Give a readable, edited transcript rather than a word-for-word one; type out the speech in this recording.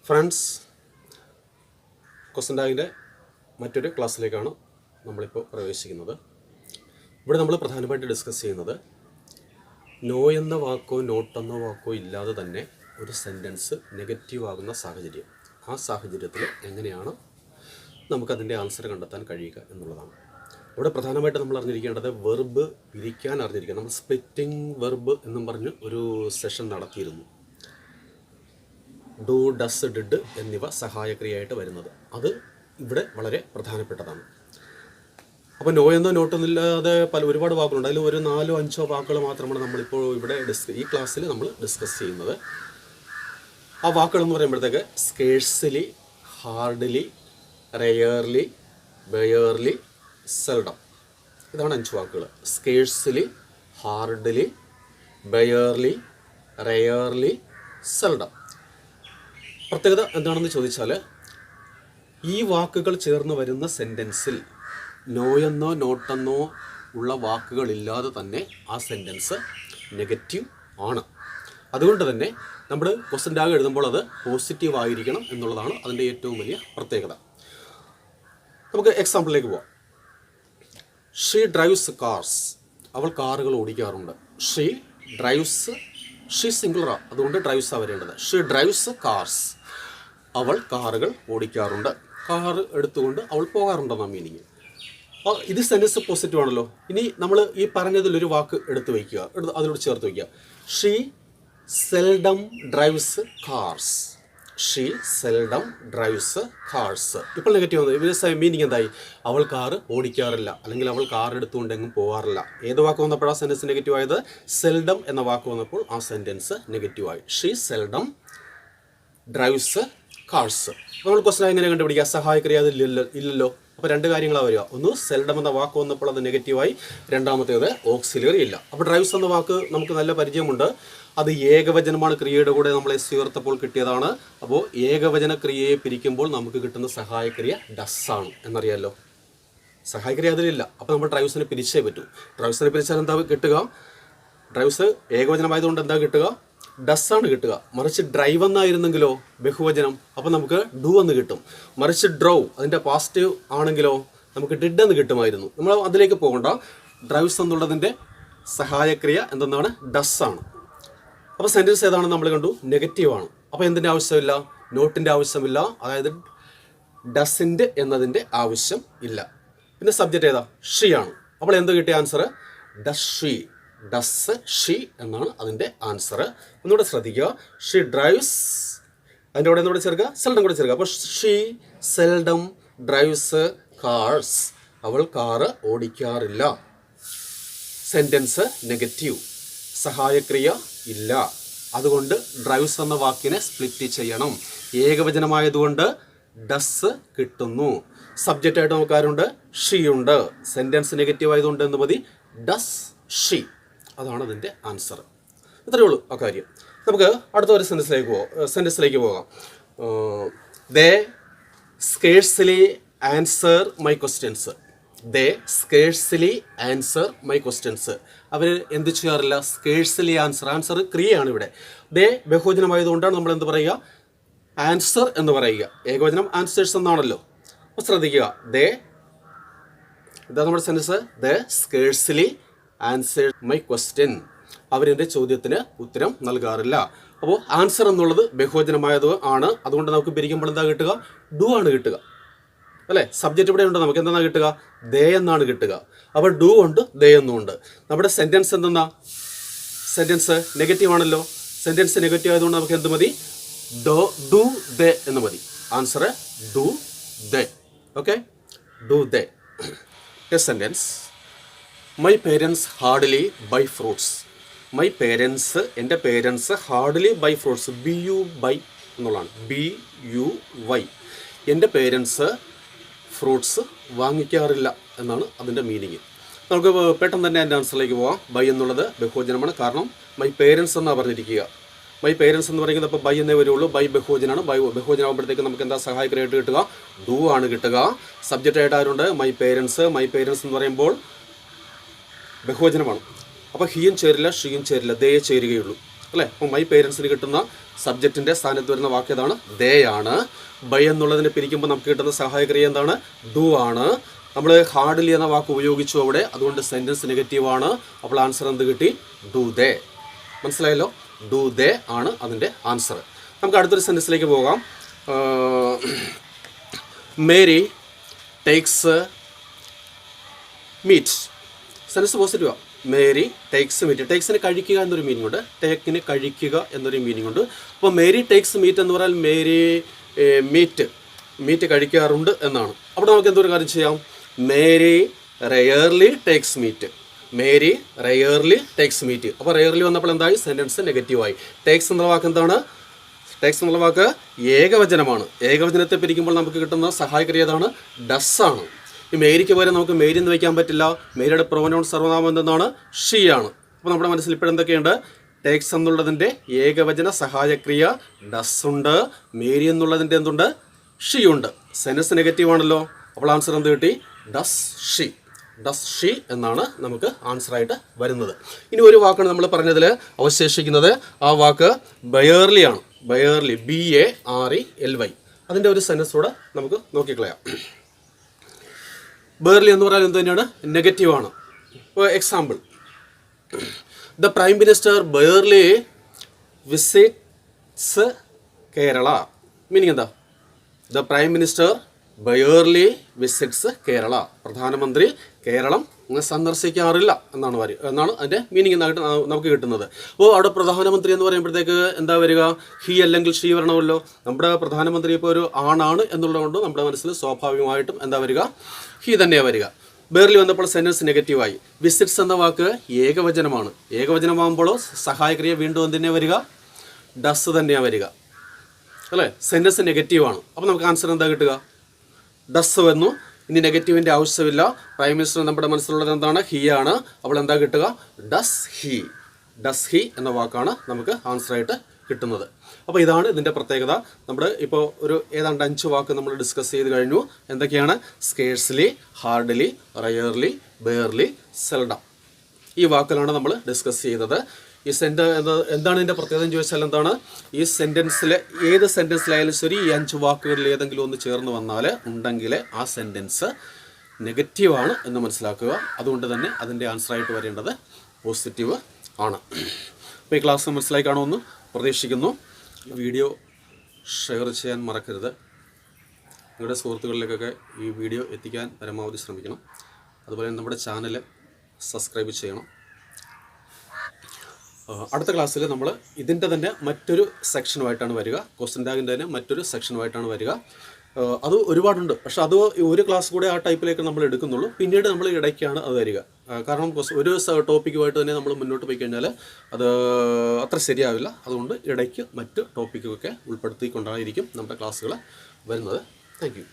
Friends, question ടാഗിൻ്റെ മറ്റൊരു ക്ലാസ്സിലേക്കാണ് നമ്മളിപ്പോൾ പ്രവേശിക്കുന്നത്. ഇവിടെ നമ്മൾ പ്രധാനമായിട്ട് ഡിസ്കസ് ചെയ്യുന്നത് നോ എന്ന വാക്കോ നോട്ട് എന്ന വാക്കോ ഇല്ലാതെ തന്നെ ഒരു സെൻറ്റൻസ് നെഗറ്റീവ് ആകുന്ന സാഹചര്യം. ആ സാഹചര്യത്തിൽ എങ്ങനെയാണ് നമുക്കതിൻ്റെ ആൻസർ കണ്ടെത്താൻ കഴിയുക എന്നുള്ളതാണ്. ഇവിടെ പ്രധാനമായിട്ട് നമ്മൾ അറിഞ്ഞിരിക്കേണ്ടത് വെർബ് പിരിക്കാൻ അറിഞ്ഞിരിക്കുക. നമ്മൾ സ്പ്ലിറ്റിംഗ് വെർബ് എന്നും പറഞ്ഞ് ഒരു സെഷൻ നടത്തിയിരുന്നു. ഡു, ഡസ്, ഡിഡ് എന്നിവ സഹായക്രിയയായിട്ട് വരുന്നത് അത് ഇവിടെ വളരെ പ്രധാനപ്പെട്ടതാണ്. അപ്പോൾ നോ എന്നോ നോട്ടൊന്നില്ലാതെ ഒരുപാട് വാക്കുകളുണ്ട്. അതിൽ ഒരു 4-5 വാക്കുകൾ മാത്രമാണ് നമ്മളിപ്പോൾ ഇവിടെ ഈ ക്ലാസ്സിൽ നമ്മൾ ഡിസ്കസ് ചെയ്യുന്നത്. ആ വാക്കുകളെന്ന് പറയുമ്പോഴത്തേക്ക് scarcely, hardly, rarely, barely, seldom. ഇതാണ് 5 വാക്കുകൾ. Scarcely, hardly, barely, rarely, seldom. പ്രത്യേകത എന്താണെന്ന് ചോദിച്ചാൽ, ഈ വാക്കുകൾ ചേർന്ന് വരുന്ന സെൻറ്റൻസിൽ നോ എന്നോ നോട്ടെന്നോ ഉള്ള വാക്കുകളില്ലാതെ തന്നെ ആ സെൻറ്റൻസ് നെഗറ്റീവ് ആണ്. അതുകൊണ്ട് തന്നെ നമ്മൾ ക്വസ്റ്റൻ ടാഗ് എഴുതുമ്പോൾ അത് പോസിറ്റീവ് ആയിരിക്കണം എന്നുള്ളതാണ് അതിൻ്റെ ഏറ്റവും വലിയ പ്രത്യേകത. നമുക്ക് എക്സാമ്പിളിലേക്ക് പോവാം. She drives cars. അവൾ കാറുകൾ ഓടിക്കാറുണ്ട്. ഷീ ഡ്രൈവ്സ്, ഷീ സിംഗുലറാണ്, അതുകൊണ്ട് ഡ്രൈവ്സാണ് വരേണ്ടത്. She drives cars. അവൾ കാറുകൾ ഓടിക്കാറുണ്ട്. കാറ് എടുത്തുകൊണ്ട് അവൾ പോകാറുണ്ടെന്നാണ് മീനിങ്. അപ്പോൾ ഇത് സെൻറ്റൻസ് പോസിറ്റീവ് ആണല്ലോ. ഇനി നമ്മൾ ഈ പറഞ്ഞതിലൊരു വാക്ക് എടുത്ത് വയ്ക്കുക, അതിനോട് ചേർത്ത് വയ്ക്കുക. She seldom drives cars. She seldom drives cars. ഇപ്പോൾ നെഗറ്റീവ് ആണ്. ഇതിൻ്റെ മീനിങ് എന്തായി? അവൾ കാറ് ഓടിക്കാറില്ല, അല്ലെങ്കിൽ അവൾ കാർ എടുത്തുകൊണ്ട് എങ്ങും പോകാറില്ല. ഏത് വാക്ക് വന്നപ്പോൾ ആ സെൻറ്റൻസ് നെഗറ്റീവ് ആയത്? സെൽഡം എന്ന വാക്ക് വന്നപ്പോൾ ആ സെൻറ്റൻസ് നെഗറ്റീവായി. She seldom drives cars. അപ്പോൾ നമ്മൾ ക്വസ്റ്റൻ എങ്ങനെ കണ്ടുപിടിക്കുക? സഹായക്രിയ ഇല്ലല്ലോ. അപ്പോൾ 2 കാര്യങ്ങളാണ് വരിക. ഒന്ന്, സെൽഡം എന്ന വാക്ക് വന്നപ്പോൾ അത് നെഗറ്റീവായി. രണ്ടാമത്തേത്, ഓക്സിലറി ഇല്ല. അപ്പോൾ ഡ്രൈവ്സ് എന്ന വാക്ക് നമുക്ക് നല്ല പരിചയമുണ്ട്. അത് ഏകവചനമാണ്. ക്രിയയുടെ കൂടെ നമ്മൾ എസ് ചേർത്തപ്പോൾ കിട്ടിയതാണ്. അപ്പോൾ ഏകവചന ക്രിയയെ പിരിക്കുമ്പോൾ നമുക്ക് കിട്ടുന്ന സഹായക്രിയ ഡസ് ആണ് എന്നറിയാമല്ലോ. സഹായക്രിയ അതിലില്ല. അപ്പോൾ നമ്മൾ ഡ്രൈവ്സിനെ പിരിച്ചേ പറ്റൂ. ഡ്രൈവ്സിനെ പിരിച്ചാൽ എന്താ കിട്ടുക? ഡ്രൈവ്സ് ഏകവചനമായതുകൊണ്ട് എന്താ കിട്ടുക? ഡസ്സാണ് കിട്ടുക. മറിച്ച് ഡ്രൈവ് എന്നായിരുന്നെങ്കിലോ ബഹുവചനം, അപ്പോൾ നമുക്ക് ഡു എന്ന് കിട്ടും. മറിച്ച് ഡ്രൗ അതിൻ്റെ പോസിറ്റീവ് ആണെങ്കിലോ നമുക്ക് ഡിഡ് എന്ന് കിട്ടുമായിരുന്നു. നമ്മൾ അതിലേക്ക് പോകണ്ട. ഡ്രൈവ്സ് എന്നുള്ളതിൻ്റെ സഹായക്രിയ എന്തെന്നാണ്? ഡസ്സാണ്. അപ്പോൾ സെൻറ്റൻസ് ഏതാണെന്ന് നമ്മൾ കണ്ടു? നെഗറ്റീവാണ്. അപ്പോൾ എന്തിൻ്റെ ആവശ്യമില്ല? നോട്ടിൻ്റെ ആവശ്യമില്ല. അതായത് ഡസിൻ്റെ എന്നതിൻ്റെ ആവശ്യം ഇല്ല. പിന്നെ സബ്ജക്റ്റ് ഏതാ? ഷീ ആണ്. അപ്പോൾ എന്ത് കിട്ടിയ answer? Does she. Does she എന്നാണ് അതിൻ്റെ ആൻസർ. ഒന്നുകൂടെ ശ്രദ്ധിക്കുക. ഷീ ഡ്രൈവ്സ്, അതിൻ്റെ കൂടെ എന്തുകൂടെ ചേർക്കുക? സെൽഡം കൂടെ ചേർക്കുക. അപ്പോൾ ഷീ സെൽഡം ഡ്രൈവ്സ് കാർസ്. അവൾ കാറ് ഓടിക്കാറില്ല. Sentence negative. സഹായക്രിയ ഇല്ല. അതുകൊണ്ട് ഡ്രൈവ്സ് എന്ന വാക്കിനെ സ്പ്ലിറ്റ് ചെയ്യണം. ഏകവചനമായതുകൊണ്ട് ഡസ് കിട്ടുന്നു. സബ്ജക്റ്റായിട്ട് നമുക്ക് ആരുണ്ട്? ഷീ ഉണ്ട്. സെൻറ്റൻസ് നെഗറ്റീവ് ആയതുകൊണ്ട് എന്ന് മതി ഡസ് ഷീ. അതാണ് അതിൻ്റെ ആൻസർ. ഇത്രയേ ഉള്ളൂ ആ കാര്യം. നമുക്ക് അടുത്ത ഒരു സെൻറ്റൻസിലേക്ക് പോകാം. They scarcely answer my questions. They scarcely answer my questions. അവർ എന്ത് ചെയ്യാറില്ല? Scarcely answer. ആൻസർ ക്രിയയാണ് ഇവിടെ. ദേ ബഹുവചനമായതുകൊണ്ടാണ് നമ്മൾ എന്ത് പറയുക? ആൻസർ എന്ന് പറയുക. ഏകവചനം ആൻസേഴ്സ് എന്നാണല്ലോ. അപ്പോൾ ശ്രദ്ധിക്കുക. ദേ, ഇതാ നമ്മുടെ sentence. They scarcely answer my question. അവരെൻ്റെ ചോദ്യത്തിന് ഉത്തരം നൽകാറില്ല. അപ്പോൾ ആൻസർ എന്നുള്ളത് ബഹുവചനമായത് ആണ്. അതുകൊണ്ട് നമുക്ക് പിരിക്കുമ്പോൾ എന്താ കിട്ടുക? ഡു ആണ് കിട്ടുക, അല്ലേ? സബ്ജക്റ്റ് ഇവിടെ ഉണ്ട്. നമുക്ക് എന്താണ് കിട്ടുക? ദേ എന്നാണ് കിട്ടുക. അപ്പോൾ ഡു ഉണ്ട്, ദേ എന്നും ഉണ്ട്. നമ്മുടെ സെൻറ്റൻസ് എന്തെന്നാ? സെൻറ്റൻസ് നെഗറ്റീവ് ആണല്ലോ. സെൻറ്റൻസ് നെഗറ്റീവ് ആയതുകൊണ്ട് നമുക്ക് എന്ത് മതി? ഡു ദേ എന്ന് മതി. Answer do they. Okay, do they. Sentence. My parents hardly buy fruits. My parents, എൻ്റെ parents hardly buy fruits. BUY എന്നുള്ളതാണ്. BUY. എൻ്റെ പേരൻസ് ഫ്രൂട്ട്സ് വാങ്ങിക്കാറില്ല എന്നാണ് അതിൻ്റെ മീനിങ്. നമുക്ക് പെട്ടെന്ന് തന്നെ എൻ്റെ ആൻസറിലേക്ക് പോകാം. ബൈ എന്നുള്ളത് ബഹുവചനമാണ്. കാരണം മൈ പേരൻസ് എന്നാണ് പറഞ്ഞിരിക്കുക. മൈ പേരൻസ് എന്ന് പറയുന്നത് അപ്പോൾ ബൈ എന്നേ വരുള്ളൂ. ബൈ ബഹുവചനാണ്. ബഹുവചനം ആകുമ്പോഴത്തേക്ക് നമുക്ക് എന്താ സഹായകരമായിട്ട് കിട്ടുക? ഡു ആണ് കിട്ടുക. സബ്ജക്റ്റ് ആയിട്ട് ആരുണ്ട്? My parents. മൈ പേരൻസ് എന്ന് പറയുമ്പോൾ ബഹുവചനമാണ്. അപ്പോൾ ഹീയും ചേരില്ല, ഷീയും ചേരില്ല, ദേ ചേരുകയുള്ളൂ. അല്ലേ? അപ്പോൾ മൈ പേരൻസിന് കിട്ടുന്ന സബ്ജക്റ്റിൻ്റെ സ്ഥാനത്ത് വരുന്ന വാക്ക് ഏതാണ്? ദേ ആണ്. ബൈ എന്നുള്ളതിനെ പിരിക്കുമ്പോൾ നമുക്ക് കിട്ടുന്ന സഹായക്രിയ എന്താണ്? ഡു ആണ്. നമ്മൾ ഹാർഡ്ലി എന്ന വാക്ക് ഉപയോഗിച്ചു അവിടെ, അതുകൊണ്ട് സെൻറ്റൻസ് നെഗറ്റീവാണ്. അപ്പോൾ ആൻസർ എന്ത് കിട്ടി? Do they. മനസ്സിലായല്ലോ? ഡു ദേ ആണ് അതിൻ്റെ ആൻസർ. നമുക്ക് അടുത്തൊരു സെൻറ്റൻസിലേക്ക് പോകാം. Mary takes meat. സെൻറ്റൻസ് പോസിറ്റീവാണ്. Mary takes meat. ടേക്സിന് കഴിക്കുക എന്നൊരു മീനിങ് ഉണ്ട്, ടേക്കിന് കഴിക്കുക എന്നൊരു മീനിങ് ഉണ്ട്. അപ്പോൾ മേരി ടേക്സ് മീറ്റ് എന്ന് പറഞ്ഞാൽ മേരി മീറ്റ് കഴിക്കാറുണ്ട് എന്നാണ്. അവിടെ നമുക്ക് എന്തൊരു കാര്യം ചെയ്യാം? Mary rarely takes meat. Mary rarely takes meat. അപ്പോൾ റെയർലി വന്നപ്പോൾ എന്തായി? സെൻറ്റൻസ് നെഗറ്റീവായി. ടേക്സ് എന്നുള്ള വാക്ക് എന്താണ്? ടേക്സ് എന്നുള്ള വാക്ക് ഏകവചനമാണ്. ഏകവചനത്തെ പിരിക്കുമ്പോൾ നമുക്ക് കിട്ടുന്ന സഹായക്രിയ ഏതാണ്? ഡസ് ആണ്. ഈ മേരിക്ക് പകരം നമുക്ക് മേരി എന്ന് വയ്ക്കാൻ പറ്റില്ല. മേരിയുടെ പ്രൊനൗൺ സർവ്വനാമം എന്താണ്? ഷീ ആണ്. അപ്പോൾ നമ്മുടെ മനസ്സിൽ ഇപ്പോഴെന്തൊക്കെയുണ്ട്? ടേക്സ് എന്നുള്ളതിൻ്റെ ഏകവചന സഹായക്രിയ ഡസ് ഉണ്ട്. മേരി എന്നുള്ളതിൻ്റെ എന്തുണ്ട്? ഷീ ഉണ്ട്. സെൻറ്റൻസ് നെഗറ്റീവ് ആണല്ലോ. അപ്പോൾ ആൻസർ എന്ത് കിട്ടി? Does she. ഡസ് ഷീ എന്നാണ് നമുക്ക് ആൻസറായിട്ട് വരുന്നത്. ഇനി ഒരു വാക്കാണ് നമ്മൾ പറഞ്ഞതിൽ അവശേഷിക്കുന്നത്. ആ വാക്ക് ബയർലി ആണ്. ബയർലി, BARELY. അതിൻ്റെ ഒരു സെൻറ്റൻസ് കൂടെ നമുക്ക് നോക്കിക്കളയാം. ബേർലി എന്ന് പറഞ്ഞാൽ എന്ത് തന്നെയാണ്? നെഗറ്റീവാണ്. ഇപ്പോൾ example, the prime minister barely visits Kerala. Meaning എന്താ? The prime minister barely visits Kerala. പ്രധാനമന്ത്രി കേരളം സന്ദർശിക്കാറില്ല എന്നാണ് അതിൻ്റെ മീനിങ് എന്നായിട്ട് നമുക്ക് കിട്ടുന്നത്. അപ്പോൾ അവിടെ പ്രധാനമന്ത്രി എന്ന് പറയുമ്പോഴത്തേക്ക് എന്താ വരിക? ഹി അല്ലെങ്കിൽ ഷീ വരണമല്ലോ. നമ്മുടെ പ്രധാനമന്ത്രി ഇപ്പോൾ ഒരു ആണാണ് എന്നുള്ളതുകൊണ്ട് നമ്മുടെ മനസ്സിൽ സ്വാഭാവികമായിട്ടും എന്താ വരിക? ഹി തന്നെയാണ് വരിക. ബേർലി വന്നപ്പോൾ സെൻറ്റൻസ് നെഗറ്റീവായി. വിസിറ്റ്സ് എന്ന വാക്ക് ഏകവചനമാണ്. ഏകവചനമാകുമ്പോൾ സഹായക്രിയ വീണ്ടും എന്തിനെ വരിക? ഡസ് തന്നെയാണ് വരിക, അല്ലേ? സെൻറ്റൻസ് നെഗറ്റീവാണ്. അപ്പോൾ നമുക്ക് ആൻസർ എന്താ കിട്ടുക? ഡസ് വന്നു. ഇനി നെഗറ്റീവിൻ്റെ ആവശ്യമില്ല. പ്രൈം മിനിസ്റ്റർ നമ്മുടെ മനസ്സിലുള്ളത് എന്താണ്? ഹി ആണ്. അപ്പോൾ എന്താ കിട്ടുക? Does he. ഡസ് ഹി എന്ന വാക്കാണ് നമുക്ക് ആൻസറായിട്ട് കിട്ടുന്നത്. അപ്പോൾ ഇതാണ് ഇതിൻ്റെ പ്രത്യേകത. നമ്മൾ ഇപ്പോൾ ഒരു ഏതാണ്ട് 5 വാക്ക് നമ്മൾ ഡിസ്കസ് ചെയ്ത് കഴിഞ്ഞു. എന്തൊക്കെയാണ്? Scarcely, hardly, rarely, barely, seldom. ഈ വാക്കുകളാണ് നമ്മൾ ഡിസ്കസ് ചെയ്തത്. ഈ എന്താണ് ഇതിൻ്റെ പ്രത്യേകത എന്ന് ചോദിച്ചാൽ എന്താണ്? ഈ സെൻറ്റൻസിൽ ഏത് സെൻറ്റൻസിലായാലും ശരി ഈ 5 വാക്കുകളിൽ ഏതെങ്കിലും ഒന്ന് ചേർന്ന് വന്നാൽ ഉണ്ടെങ്കിൽ ആ സെൻറ്റൻസ് നെഗറ്റീവാണ് എന്ന് മനസ്സിലാക്കുക. അതുകൊണ്ട് തന്നെ അതിൻ്റെ ആൻസറായിട്ട് വരേണ്ടത് പോസിറ്റീവ് ആണ്. അപ്പോൾ ഈ ക്ലാസ് മനസ്സിലായി കാണുമെന്ന് പ്രതീക്ഷിക്കുന്നു. വീഡിയോ ഷെയർ ചെയ്യാൻ മറക്കരുത്. നിങ്ങളുടെ സുഹൃത്തുക്കളിലേക്കൊക്കെ ഈ വീഡിയോ എത്തിക്കാൻ പരമാവധി ശ്രമിക്കണം. അതുപോലെ നമ്മുടെ ചാനൽ സബ്സ്ക്രൈബ് ചെയ്യണം. അടുത്ത ക്ലാസ്സിൽ നമ്മൾ ഇതിൻ്റെ തന്നെ മറ്റൊരു സെക്ഷനുമായിട്ടാണ് വരിക. ക്വസ്റ്റ്യൻ ടാഗിൻ്റെ തന്നെ മറ്റൊരു സെക്ഷനുമായിട്ടാണ് വരിക. അത് ഒരുപാടുണ്ട്, പക്ഷെ അത് ഒരു ക്ലാസ് കൂടെ ആ ടൈപ്പിലേക്ക് നമ്മൾ എടുക്കുന്നുള്ളൂ. പിന്നീട് നമ്മൾ ഇടയ്ക്കാണ് അത് വരിക. കാരണം ഒരു ടോപ്പിക്കുമായിട്ട് തന്നെ നമ്മൾ മുന്നോട്ട് പോയി കഴിഞ്ഞാൽ അത് അത്ര ശരിയാവില്ല. അതുകൊണ്ട് ഇടയ്ക്ക് മറ്റ് ടോപ്പിക്കൊക്കെ ഉൾപ്പെടുത്തിക്കൊണ്ടായിരിക്കും നമ്മുടെ ക്ലാസ്സുകൾ വരുന്നത്. Thank you.